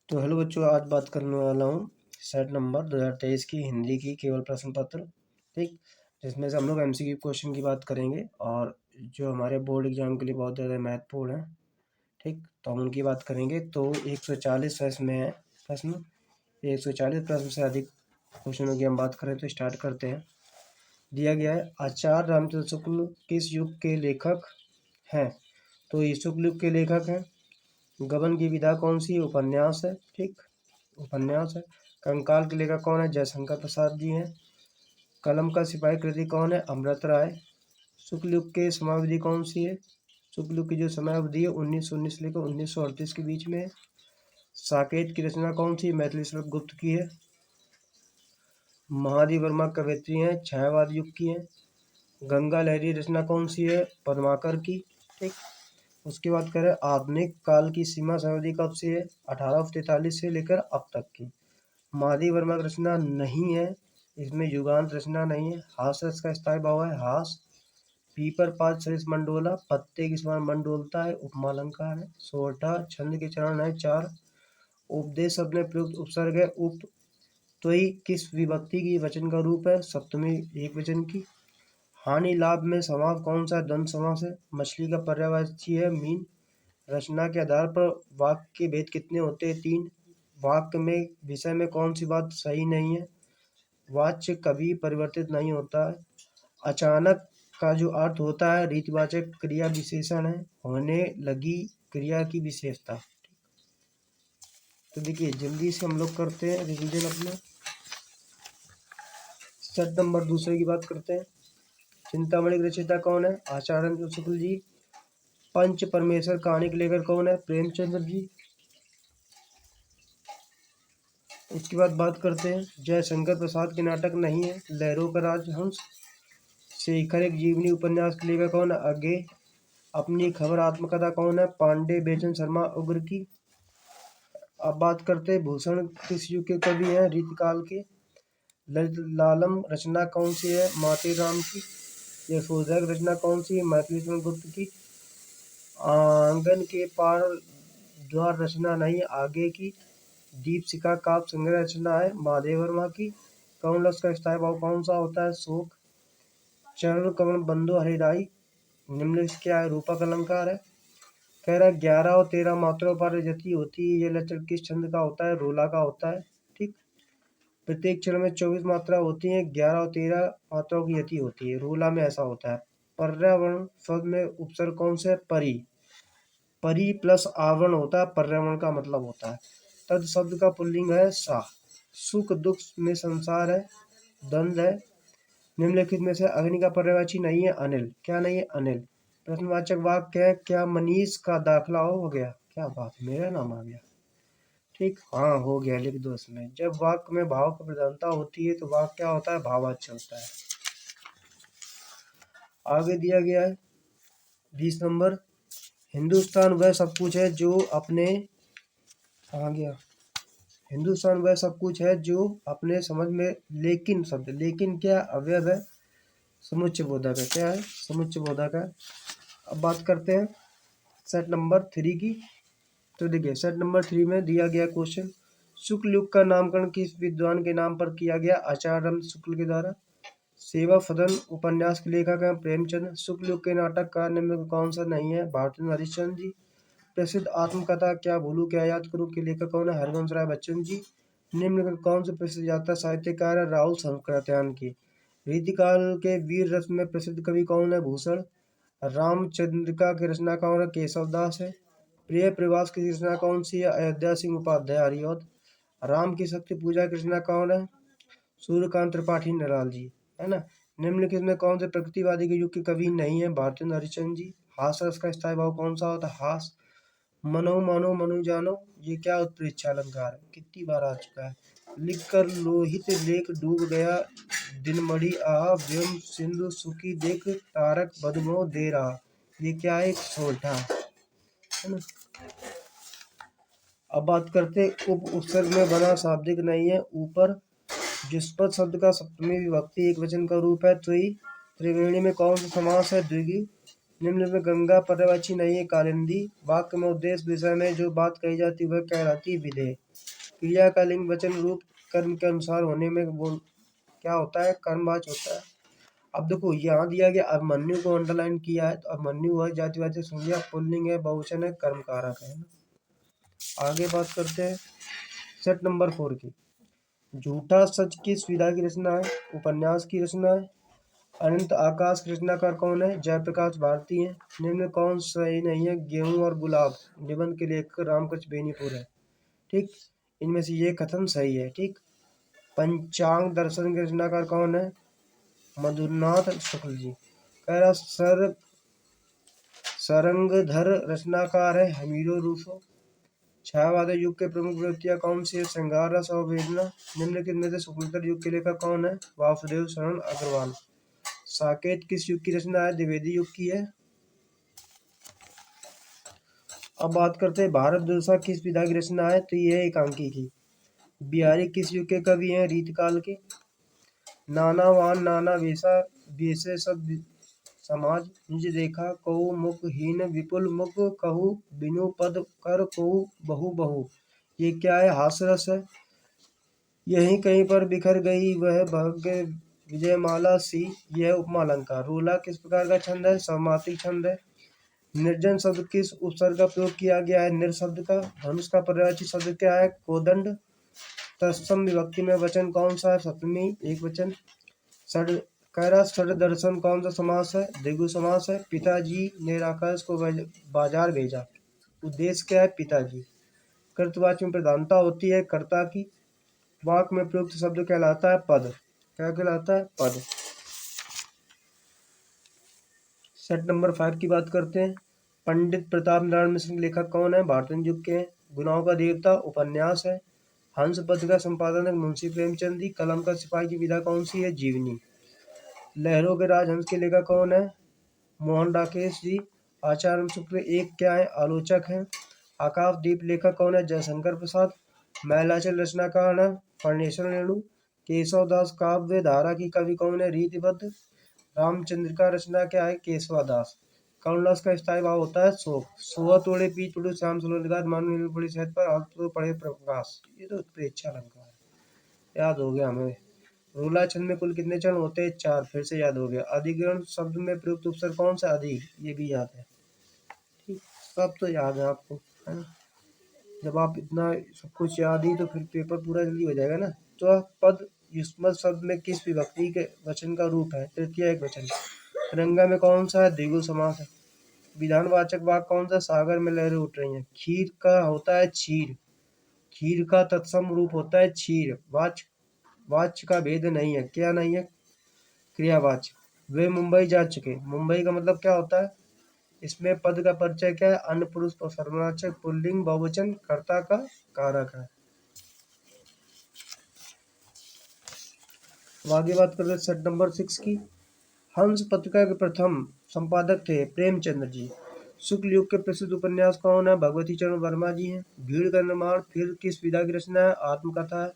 तो हेलो बच्चों, आज बात करने वाला हूँ सेट नंबर 2023 की हिंदी की केवल प्रश्न पत्र। ठीक, जिसमें से हम लोग एमसीक्यू क्वेश्चन की बात करेंगे और जो हमारे बोर्ड एग्जाम के लिए बहुत ज़्यादा महत्वपूर्ण है। ठीक, तो हम उनकी बात करेंगे। तो 140 प्रश्न में है प्रश्न 140 प्रश्न से अधिक क्वेश्चनों की हम बात करें तो स्टार्ट करते हैं। दिया गया है, आचार्य रामचंद्र शुक्ल किस युग के लेखक हैं? तो ये शुक्ल युग के लेखक हैं। गबन की विधा कौन सी? उपन्यास है। ठीक, उपन्यास है। कंकाल के लेखक कौन है? जयशंकर प्रसाद जी हैं। कलम का सिपाही कृति कौन है? अमृत राय। शुक्ल युग के समयावधि कौन सी है? शुक्ल युग की जो समयावधि है 1919 से लेकर 1938 के बीच में है। साकेत की रचना कौन सी? मैथिली गुप्त की है। महादेवी वर्मा कवयित्री हैं, छायावाद युग की हैं। गंगा लहरी रचना कौन सी है? पद्माकर की। ठीक, उसके बाद करें आधुनिक काल की सीमा समयावधि कब से है? 1843 से लेकर अब तक की। महादेवी वर्मा की रचना नहीं है, इसमें युगांत रचना नहीं है। हास रस का स्थायी भाव है हास। पीपर पात सरिस मंडोला, पत्ते के समान मंडोलता है, उपमा अलंकार है। सोरठा छंद के चरण है 4। उपदेश शब्द में प्रयुक्त उपसर्ग है उप। त्वयी किस विभक्ति की वचन का रूप है? सप्तमी एक वचन की। हानि लाभ में समास कौन सा? द्वंद्व समास है। मछली का पर्यायवाची है मीन। रचना के आधार पर वाक्य के भेद कितने होते हैं? 3। वाक्य में विषय में कौन सी बात सही नहीं है? वाच्य कभी परिवर्तित नहीं होता है। अचानक का जो अर्थ होता है रीतिवाचक क्रिया विशेषण है। होने लगी क्रिया की विशेषता। तो देखिए जल्दी से हम लोग करते हैं रिवीजन अपना। सेट नंबर दूसरे की बात करते हैं। चिंतामणि के रचयिता कौन है? आचार्य रामचंद्र शुक्ल जी। पंच परमेश्वर कहानी के लेखक कौन है? प्रेमचंद्र जी। उसके बाद बात करते हैं जयशंकर प्रसाद के नाटक नहीं है लहरों का राजहंस। शेखर एक जीवनी उपन्यास के लेखक कौन है? अज्ञे। अपनी खबर आत्मकथा कौन है? पांडे बेचन शर्मा उग्र की। अब बात करते हैं भूषण किस युग के कवि हैं? रीतिकाल के। ललित लालम रचना कौन सी है? माते राम की। यशोधर रचना कौन सी है? मैथिली गुप्त की। आंगन के पार द्वार रचना नहीं आगे की। दीपशिखा काव्य संग्रह रचना है महादेव वर्मा की। कौन रस का स्थायी भाव कौन सा होता है? शोक। चरण कमल बंधु हरिराई निम्नलिखित क्या है? रूपक अलंकार है। कह रहा है 11 और 13 मात्रा पर जति होती है, ये लचर किस छंद का होता है? रोला का होता है। ठीक, प्रत्येक चरण में 24 मात्रा होती है, 11 और 13 मात्राओं की यति होती है। रोला में ऐसा होता है। पर्यावरण शब्द में उपसर्ग कौन से? परि। परि प्लस आवरण होता है, पर्यावरण का मतलब होता है। तद शब्द का पुल्लिंग है सा। सुख दुख में संसार है, द्वंद्व है। निम्नलिखित में से अग्नि का पर्यायवाची नहीं है? अनिल। क्या नहीं है? अनिल। प्रश्नवाचक वाक्य है क्या मनीष का दाखला हो गया? क्या बात, मेरा नाम आ गया। ठीक, हाँ हो गया, लिख दो इसमें। जब वाक्य में भाव की प्रधानता होती है तो वाक्य क्या होता है? भाववाच्य होता है। आगे दिया गया है 20 नंबर। हिंदुस्तान वह सब कुछ है जो अपने आ गया हिंदुस्तान वह सब कुछ है जो अपने समझ में, लेकिन शब्द लेकिन क्या अवयव है? समुच्चय बोधक है। क्या है? समुच्चय बोधक है। अब बात करते हैं सेट नंबर 3 की। तो देखिए सेट नंबर 3 में दिया गया क्वेश्चन, शुक्ल युग का नामकरण किस विद्वान के नाम पर किया गया? आचार्य रामचंद्र शुक्ल के द्वारा। सेवा सदन उपन्यास के लेखक हैं प्रेमचंद। शुक्ल युग के नाटककार निम्न में कौन सा नहीं है? भारतेंद्र हरिश्चंद्र जी। प्रसिद्ध आत्मकथा क्या भूलूं क्या याद करूं के लेखक कौन है? हरिवंश राय बच्चन जी। निम्न में कौन से प्रसिद्ध यात्रा साहित्यकार है? राहुल शंकराचार्य की। रीतिकाल के वीर रस में प्रसिद्ध कवि कौन है? भूषण। रामचंद्रिका की रचना कौन है? केशव दास है। प्रिय प्रवास की रचना कौन सी है? अयोध्या सिंह उपाध्याय हरिऔध। राम की शक्ति पूजा की रचना कौन है? सूर्यकांत त्रिपाठी नराल जी, है ना। निम्नलिखित में कौन से प्रकृतिवादी के युग के कवि नहीं है? भारतेंद्र हरिश्चंद्र जी। हास रस का स्थायी भाव कौन सा होता है? हास। मनो मानो मनु जानो, ये क्या उत्प्रेक्षा अलंकार है? कितनी बार आ चुका है। लिख कर लोहित लेख डूब गया दिन मढ़ी आहा, व्योम सिंधु सुखी देख तारक बदमो दे रहा, ये क्या है? सोल्टा, है ना। अब बात करते उप उपसर्ग में बना शाब्दिक नहीं है ऊपर। जुष्पद शब्द का सप्तमी विभक्ति एक वचन का रूप है त्वयी। त्रिवेणी में कौन सा समास है? द्विगु। निम्न में गंगा पर्यायवाची नहीं है कालिंदी। वाक्य में उद्देश्य विषय में जो बात कही जाती है वह कहलाती है विधेय। क्रिया का लिंग वचन रूप कर्म के अनुसार होने में वो क्या होता है, कर्मवाचक होता है। अब देखो यहाँ दिया गया अभिमन्यु को अंडरलाइन किया है, तो अभिमन्यु है जातिवाचक संज्ञा, पुल्लिंग है, बहुवचन है, कर्म कारक है ना। आगे बात करते हैं सेट नंबर 4 की। झूठा सच किस विधा की रचना है, उपन्यास की रचना है। अनंत आकाश की रचनाकार कौन है, जयप्रकाश भारती है। निम्न में कौन सही नहीं है, गेहूं और गुलाब निबंध के लेखक रामकृष्ण बेनीपुर है। ठीक, इनमें से ये कथन सही है। ठीक, पंचांग दर्शन के रचनाकार कौन है, मधुनाथ शुक्ल जी। कह रहा सरंगधर रचनाकार है हमीरो रूसो। छायावाद युग के प्रमुख व्यक्तियां कौन सी है, श्रृंगार रस और वेदना। निम्नलिखित में से शुक्लतर युग के लेखक कौन है, वासुदेव शरण अग्रवाल। साकेत किस युग की रचना है, द्विवेदी युग की है। अब बात करते हैं भारत दुर्सा किस विधा की रचना है, तो ये है एकांकी की। बिहारी किस युग के कवि हैं, रीतकाल के। नानावान नाना वेशा वेशे सब समाज निज देखा कहु मुखहीन विपुल मुख कहु बिनु पद कर कहु बहु बहु। ये क्या है, हास्यरस है। यहीं कहीं पर बिखर गई वह भाग्य विजयमाला सी, यह उपमा अलंकार। रोला किस प्रकार का छंद है, समातिक छंद है। निर्जन शब्द किस उपसर्ग का प्रयोग किया गया है, निर शब्द का। धनुष का पर्यायवाची शब्द क्या है, कोदंड। तत्सम विभक्ति में वचन कौन सा है, सप्तमी एक वचन। षड कैरा षड दर्शन कौन सा समास है, द्विगु समास है। पिताजी ने राकेश को बाजार भेजा, उद्देश्य क्या है, पिताजी। कर्तवाची में प्रधानता होती है कर्ता की। वाक्य में प्रयुक्त शब्द कहलाता है पद, क्या कहलाता है, पद। सेट नंबर 5 की बात करते हैं। पंडित प्रताप नारायण मिश्र के लेखक कौन है, भारतीय युग के हैं। गुनाहों का देवता उपन्यास है। हंस पद का संपादन है मुंशी प्रेमचंद जी। कलम का सिपाही की विधा कौन सी है, जीवनी। लहरों के राजहंस के लेखक कौन है, मोहन राकेश जी। आचार्य शुक्ल एक क्या है, आलोचक हैं। आकाशदीप लेखक कौन है, जयशंकर प्रसाद। मैलाचल रचनाकार है फणेश्वर रेणु। केशवदास काव्य धारा की कवि कौन है, रीतिबद्ध। रामचंद्र का रचना क्या है, केशवादास। करुणरस का स्थायी भाव होता है शोक। सोआ तोड़े पी तोड़े श्याम सुंदर मानव पड़ी सेहत पर हाथ तो पड़े प्रकाश, ये तो प्रेक्षा अलंकार है, याद हो गया हमें। रूला छंद में कुल कितने चरण होते हैं, 4, फिर से याद हो गया। अधिकरण शब्द में प्रयुक्त उपसर्ग कौन सा, अधिक, ये भी याद है। ठीक, सब तो याद है आपको, है ना। जब आप इतना सब कुछ याद ही तो फिर पेपर पूरा जल्दी हो जाएगा ना। तो पद युष्मत शब्द में किस विभक्ति के वचन का रूप है, तृतीय एक वचन। रंगा में कौन सा है, द्विगु समास है। विधानवाचक वाक्य कौन सा, सागर में लहरें उठ रही हैं। खीर का होता है क्षीर, खीर का तत्सम रूप होता है क्षीर। वाच्य का भेद नहीं है, क्या नहीं है, क्रियावाच्य। वे मुंबई जा चुके, मुंबई का मतलब क्या होता है। इसमें पद का परिचय क्या है, अन्य पुरुष पर सर्वनामवाचक पुल्लिंग बहुवचन कर्ता का कारक है। आगे बात करते हैं सेट नंबर 6 की। हंस पत्रिका के प्रथम संपादक थे प्रेमचंद्र जी। शुक्ल युग के प्रसिद्ध उपन्यास कौन है, भगवती चरण वर्मा जी हैं। भीड़ का निर्माण फिर किस विधा की रचना है, आत्मकथा है।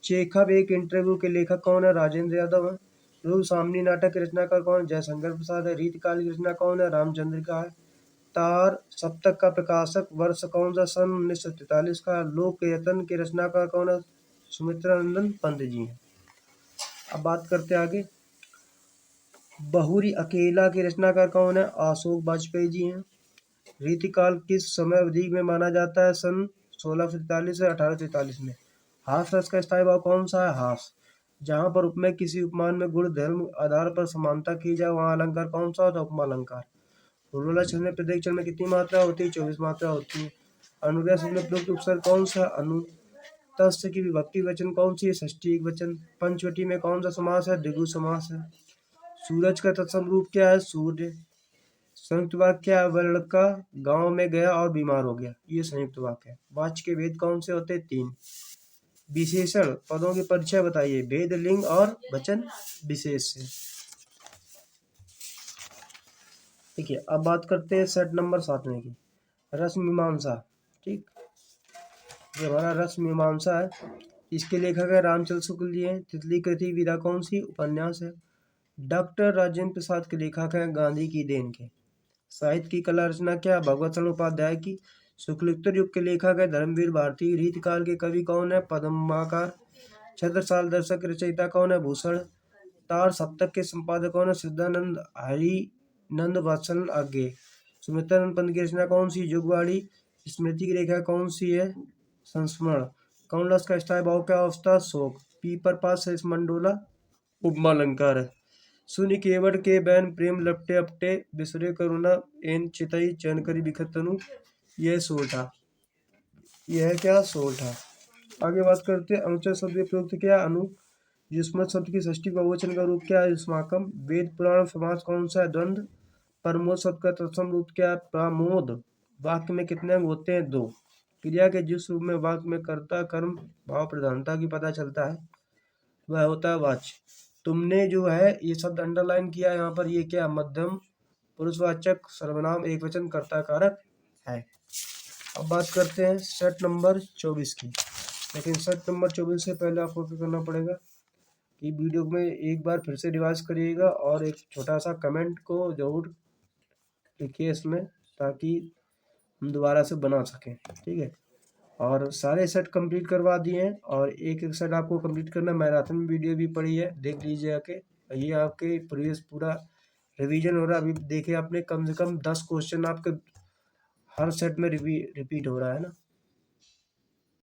चेखव एक इंटरव्यू के लेखक कौन है, राजेंद्र यादव है। ध्रुव सामनी नाटक की रचनाकार कौन है, जयशंकर प्रसाद है। रीतकाल की रचना कौन है, रामचंद्र का है। तार सप्तक का प्रकाशक वर्ष कौन सा, सन 1943 का। लोक यतन के रचनाकार कौन है, सुमित्रानंदन पंत जी हैं। अब बात करते हैं आगे। बहुरी अकेला के रचनाकार कौन है, अशोक वाजपेयी जी हैं। रीतिकाल किस समय अवधि में माना जाता है, सन 1643 से 1843 में। हास रस का स्थायी भाव कौन सा है, हास। जहाँ पर उपमेय किसी उपमान में गुण धर्म आधार पर समानता की जाए वहाँ अलंकार कौन सा होता है, उपमा अलंकार। रूला छंद में प्रत्येक चरण में कितनी मात्रा होती है, 24 मात्रा होती है। अनुव्यय शब्द में प्रयुक्त उपसर्ग कौन सा, अनु। तस्य की विभक्ति वचन कौन सी है, षष्ठी एक वचन। पंचवटी में कौन सा समास है, द्विगु समास है। सूरज का तत्सम रूप क्या है, सूर्य। संयुक्त वाक्य क्या है, वह लड़का गांव में गया और बीमार हो गया, ये संयुक्त वाक्य है। वाच्य के भेद कौन से होते हैं, 3। विशेषण पदों के परिचय बताइए, भेद लिंग और वचन विशेष से। ठीक है, अब बात करते हैं सेट नंबर 7 में की, रस मीमांसा। ठीक, ये हमारा रस मीमांसा है। इसके लेखक है रामचंद्र शुक्ल जी हैं। तितली कृति विधा कौन सी, उपन्यास है। डॉक्टर राजेंद्र प्रसाद के लेखक हैं गांधी की देन के। साहित्य की कला रचना क्या? भगवत शरण उपाध्याय की। शुक्लोत्तर युग के लेखक है धर्मवीर भारती। रीतकाल के कवि कौन है? पद्माकर। छत्रसाल दर्शक के रचयिता कौन है? भूषण। तार सप्तक के संपादक कौन है? सिद्धानंद हरिनंद वत्सल आगे। सुमित्रानंद पंत की रचना कौन सी? जुगवाड़ी। स्मृति की रेखा कौन सी है? संस्मरण। कौनलस का स्थायी भाव क्या अवस्था? शोक। पीपर पास शेष मंडोला उपमा अलंकार है। शून्य केवट के बैन प्रेम लपटे अपटे बिसरे करुणा एन चितई चैन करी बिखत तनु। यह सोठा। यह क्या? सोठा। आगे बात करते हैं अनुच्छेद शब्द के प्रयुक्त क्या? अनु। युष्मत शब्द की षष्ठी बहुवचन का रूप क्या है? युष्माकम। वेद पुराण समास कौन सा है? द्वंद्व। प्रमोद शब्द का तत्सम रूप क्या है? प्रमोद। वाक्य में कितने अंग होते हैं? दो। क्रिया के जिस रूप में वाक्य में कर्ता कर्म भाव प्रधानता की पता चलता है वह होता है वाच्य। तुमने जो है ये शब्द अंडरलाइन किया यहाँ पर, ये क्या? मध्यम पुरुषवाचक सर्वनाम एकवचन कर्ता कारक है। अब बात करते हैं सेट नंबर 24 की। लेकिन सेट नंबर 24 से पहले आपको क्या करना पड़ेगा कि वीडियो में एक बार फिर से रिवाइज करिएगा और एक छोटा सा कमेंट को जरूर लिखिए इसमें, ताकि हम दोबारा से बना सकें। ठीक है, और सारे सेट कंप्लीट करवा दिए हैं और एक एक सेट आपको कंप्लीट करना। मैराथन में वीडियो भी पड़ी है, देख लीजिए आके। ये आपके प्रीवियस पूरा रिवीजन हो रहा है। अभी देखिए आपने कम से कम 10 क्वेश्चन आपके हर सेट में रिपीट हो रहा है ना।